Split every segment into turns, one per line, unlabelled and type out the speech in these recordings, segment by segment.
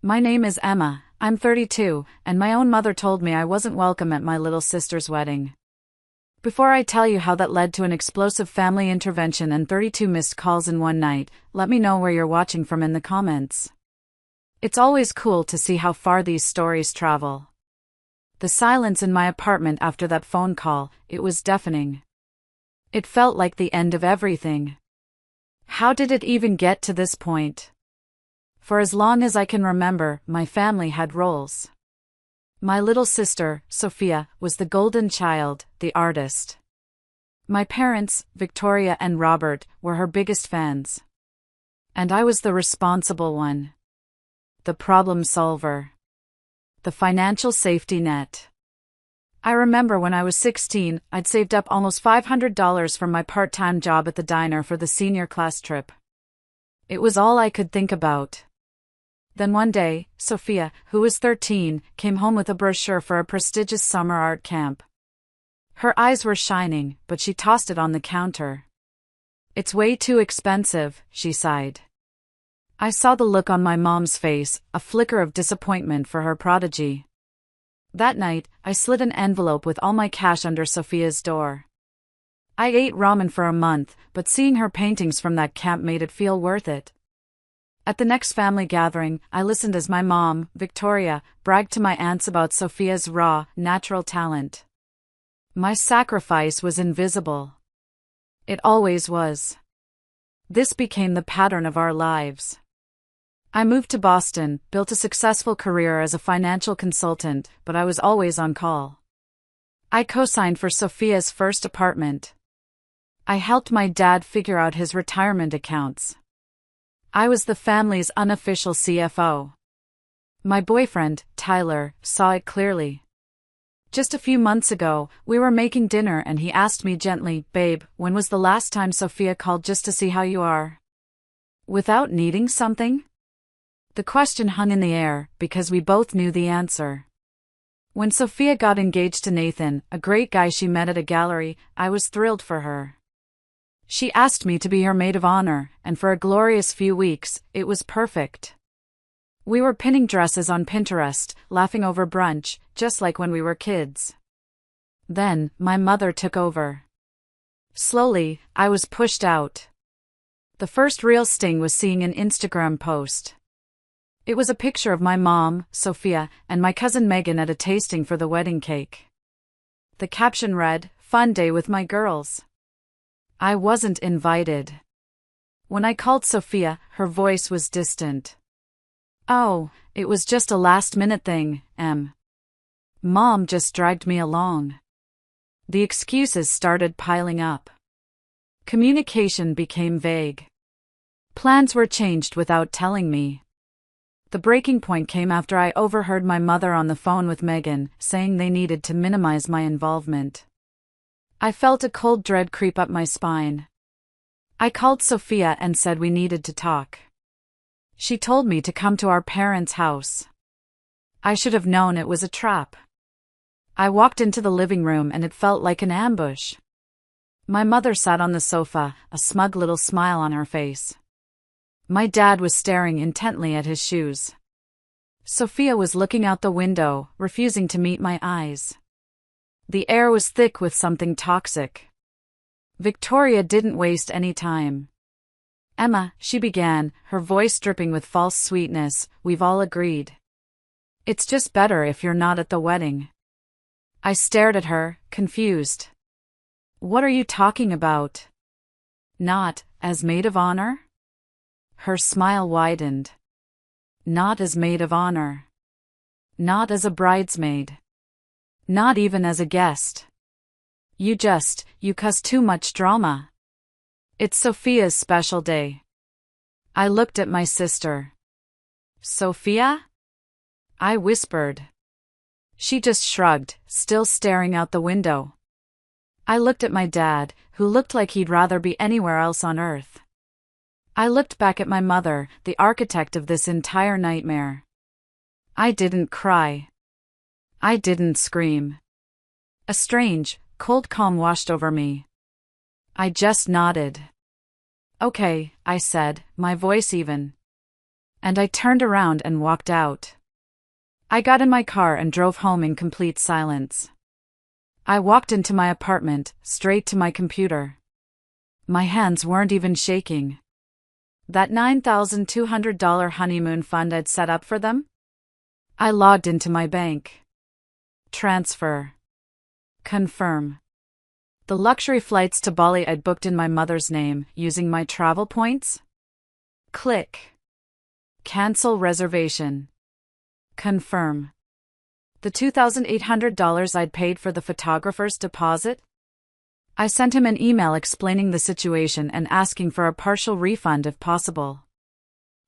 My name is Emma, I'm 32, and my own mother told me I wasn't welcome at my little sister's wedding. Before I tell you how that led to an explosive family intervention and 32 missed calls in one night, let me know where you're watching from in the comments. It's always cool to see how far these stories travel. The silence in my apartment after that phone call, it was deafening. It felt like the end of everything. How did it even get to this point? For as long as I can remember, my family had roles. My little sister, Sophia, was the golden child, the artist. My parents, Victoria and Robert, were her biggest fans. And I was the responsible one. The problem solver. The financial safety net. I remember when I was 16, I'd saved up almost $500 from my part-time job at the diner for the senior class trip. It was all I could think about. Then one day, Sophia, who was 13, came home with a brochure for a prestigious summer art camp. Her eyes were shining, but she tossed it on the counter. "It's way too expensive," she sighed. I saw the look on my mom's face, a flicker of disappointment for her prodigy. That night, I slid an envelope with all my cash under Sophia's door. I ate ramen for a month, but seeing her paintings from that camp made it feel worth it. At the next family gathering, I listened as my mom, Victoria, bragged to my aunts about Sophia's raw, natural talent. My sacrifice was invisible. It always was. This became the pattern of our lives. I moved to Boston, built a successful career as a financial consultant, but I was always on call. I co-signed for Sophia's first apartment. I helped my dad figure out his retirement accounts. I was the family's unofficial CFO. My boyfriend, Tyler, saw it clearly. Just a few months ago, we were making dinner and he asked me gently, "Babe, when was the last time Sophia called just to see how you are?" Without needing something? The question hung in the air, because we both knew the answer. When Sophia got engaged to Nathan, a great guy she met at a gallery, I was thrilled for her. She asked me to be her maid of honor, and for a glorious few weeks, it was perfect. We were pinning dresses on Pinterest, laughing over brunch, just like when we were kids. Then, my mother took over. Slowly, I was pushed out. The first real sting was seeing an Instagram post. It was a picture of my mom, Sophia, and my cousin Megan at a tasting for the wedding cake. The caption read, "Fun day with my girls." I wasn't invited. When I called Sophia, her voice was distant. "Oh, it was just a last-minute thing, Em. Mom just dragged me along." The excuses started piling up. Communication became vague. Plans were changed without telling me. The breaking point came after I overheard my mother on the phone with Megan, saying they needed to minimize my involvement. I felt a cold dread creep up my spine. I called Sophia and said we needed to talk. She told me to come to our parents' house. I should have known it was a trap. I walked into the living room and it felt like an ambush. My mother sat on the sofa, a smug little smile on her face. My dad was staring intently at his shoes. Sophia was looking out the window, refusing to meet my eyes. The air was thick with something toxic. Victoria didn't waste any time. "Emma," she began, her voice dripping with false sweetness, "we've all agreed. It's just better if you're not at the wedding." I stared at her, confused. "What are you talking about? Not as maid of honor?" Her smile widened. "Not as maid of honor. Not as a bridesmaid. Not even as a guest. You cause too much drama. It's Sophia's special day." I looked at my sister. "Sophia?" I whispered. She just shrugged, still staring out the window. I looked at my dad, who looked like he'd rather be anywhere else on earth. I looked back at my mother, the architect of this entire nightmare. I didn't cry. I didn't scream. A strange, cold calm washed over me. I just nodded. "Okay," I said, my voice even. And I turned around and walked out. I got in my car and drove home in complete silence. I walked into my apartment, straight to my computer. My hands weren't even shaking. That $9,200 honeymoon fund I'd set up for them? I logged into my bank. Transfer. Confirm. The luxury flights to Bali I'd booked in my mother's name, using my travel points? Click. Cancel reservation. Confirm. The $2,800 I'd paid for the photographer's deposit? I sent him an email explaining the situation and asking for a partial refund if possible.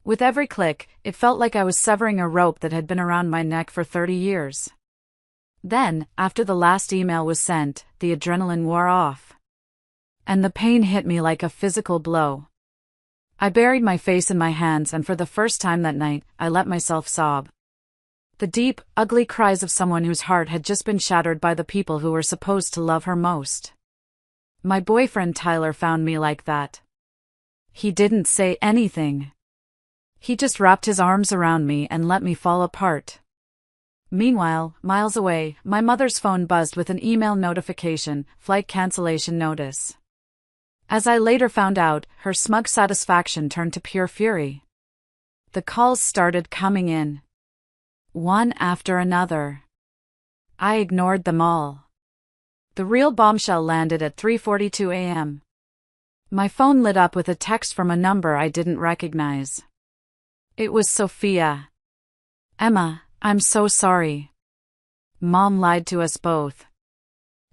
With every click, it felt like I was severing a rope that had been around my neck for 30 years. Then, after the last email was sent, the adrenaline wore off. And the pain hit me like a physical blow. I buried my face in my hands and for the first time that night, I let myself sob. The deep, ugly cries of someone whose heart had just been shattered by the people who were supposed to love her most. My boyfriend Tyler found me like that. He didn't say anything. He just wrapped his arms around me and let me fall apart. Meanwhile, miles away, my mother's phone buzzed with an email notification, flight cancellation notice. As I later found out, her smug satisfaction turned to pure fury. The calls started coming in. One after another. I ignored them all. The real bombshell landed at 3:42 a.m. My phone lit up with a text from a number I didn't recognize. It was Sophia. "Emma, I'm so sorry. Mom lied to us both.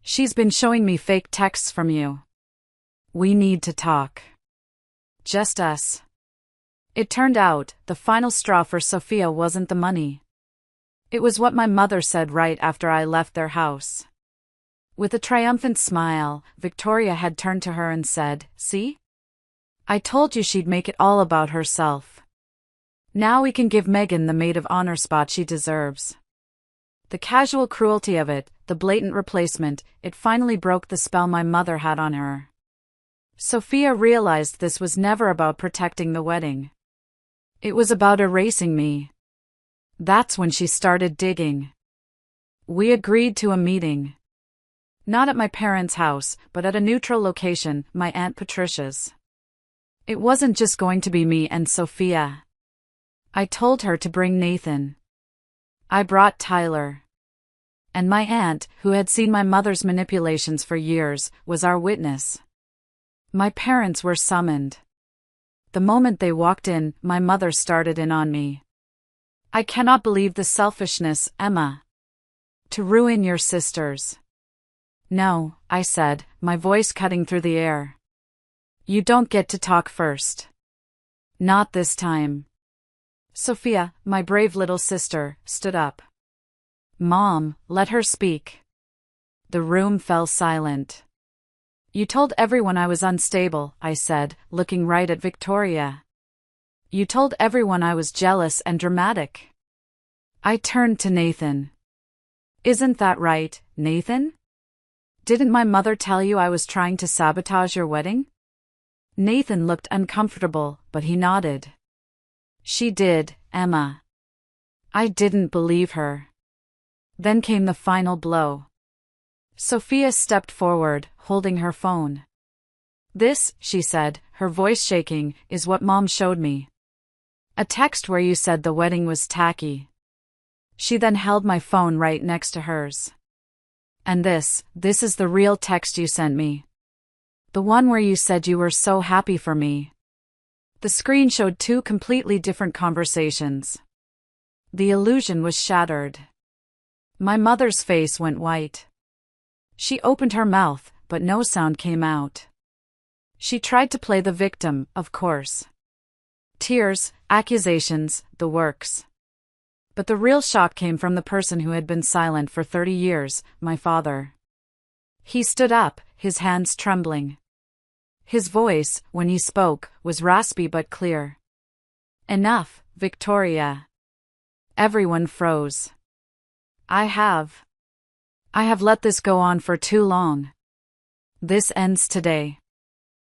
She's been showing me fake texts from you. We need to talk. Just us." It turned out, the final straw for Sophia wasn't the money. It was what my mother said right after I left their house. With a triumphant smile, Victoria had turned to her and said, "See? I told you she'd make it all about herself. Now we can give Megan the maid of honor spot she deserves." The casual cruelty of it, the blatant replacement, it finally broke the spell my mother had on her. Sophia realized this was never about protecting the wedding. It was about erasing me. That's when she started digging. We agreed to a meeting. Not at my parents' house, but at a neutral location, my Aunt Patricia's. It wasn't just going to be me and Sophia. I told her to bring Nathan. I brought Tyler. And my aunt, who had seen my mother's manipulations for years, was our witness. My parents were summoned. The moment they walked in, my mother started in on me. "I cannot believe the selfishness, Emma. To ruin your sisters." "No," I said, my voice cutting through the air. "You don't get to talk first. Not this time." Sophia, my brave little sister, stood up. "Mom, let her speak." The room fell silent. "You told everyone I was unstable," I said, looking right at Victoria. "You told everyone I was jealous and dramatic." I turned to Nathan. "Isn't that right, Nathan? Didn't my mother tell you I was trying to sabotage your wedding?" Nathan looked uncomfortable, but he nodded. "She did, Emma." I didn't believe her. Then came the final blow. Sophia stepped forward, holding her phone. "This," she said, her voice shaking, "is what Mom showed me. A text where you said the wedding was tacky." She then held my phone right next to hers. "And this is the real text you sent me. The one where you said you were so happy for me." The screen showed two completely different conversations. The illusion was shattered. My mother's face went white. She opened her mouth, but no sound came out. She tried to play the victim, of course. Tears, accusations, the works. But the real shock came from the person who had been silent for 30 years, my father. He stood up, his hands trembling. His voice, when he spoke, was raspy but clear. "Enough, Victoria." Everyone froze. I have let this go on for too long. This ends today.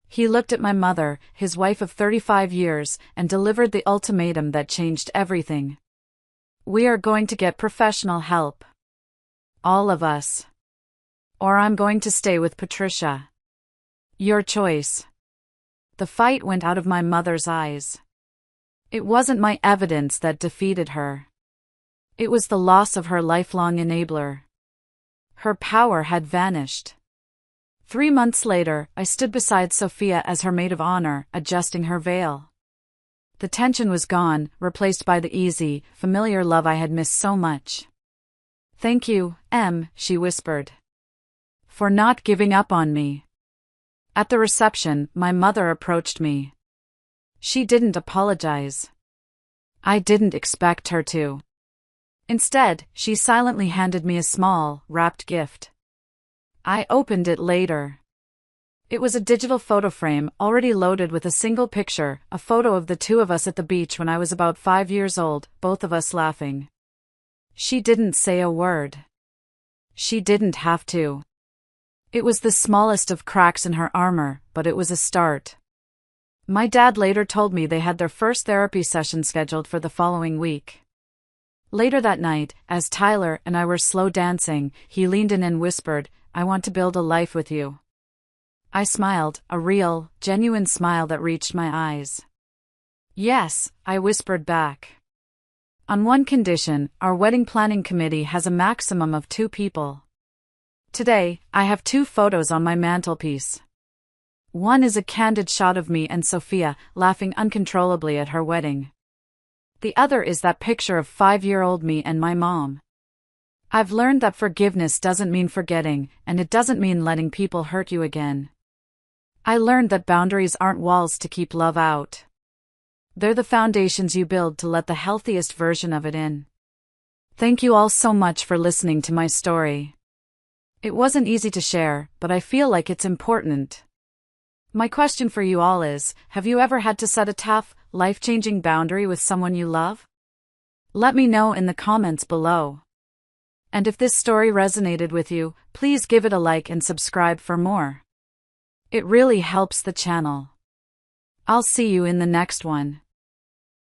He looked at my mother, his wife of 35 years, and delivered the ultimatum that changed everything. We are going to get professional help. All of us. Or I'm going to stay with Patricia. Your choice. The fight went out of my mother's eyes. It wasn't my evidence that defeated her. It was the loss of her lifelong enabler. Her power had vanished. 3 months later, I stood beside Sophia as her maid of honor, adjusting her veil. The tension was gone, replaced by the easy, familiar love I had missed so much. "Thank you, Em," she whispered, "for not giving up on me." At the reception, my mother approached me. She didn't apologize. I didn't expect her to. Instead, she silently handed me a small, wrapped gift. I opened it later. It was a digital photo frame already loaded with a single picture, a photo of the two of us at the beach when I was about 5 years old, both of us laughing. She didn't say a word. She didn't have to. It was the smallest of cracks in her armor, but it was a start. My dad later told me they had their first therapy session scheduled for the following week. Later that night, as Tyler and I were slow dancing, he leaned in and whispered, "I want to build a life with you." I smiled, a real, genuine smile that reached my eyes. "Yes," I whispered back. "On one condition, our wedding planning committee has a maximum of 2 people. Today, I have 2 photos on my mantelpiece. One is a candid shot of me and Sophia laughing uncontrollably at her wedding. The other is that picture of 5-year-old me and my mom. I've learned that forgiveness doesn't mean forgetting, and it doesn't mean letting people hurt you again. I learned that boundaries aren't walls to keep love out. They're the foundations you build to let the healthiest version of it in." Thank you all so much for listening to my story. It wasn't easy to share, but I feel like it's important. My question for you all is, have you ever had to set a tough, life-changing boundary with someone you love? Let me know in the comments below. And if this story resonated with you, please give it a like and subscribe for more. It really helps the channel. I'll see you in the next one.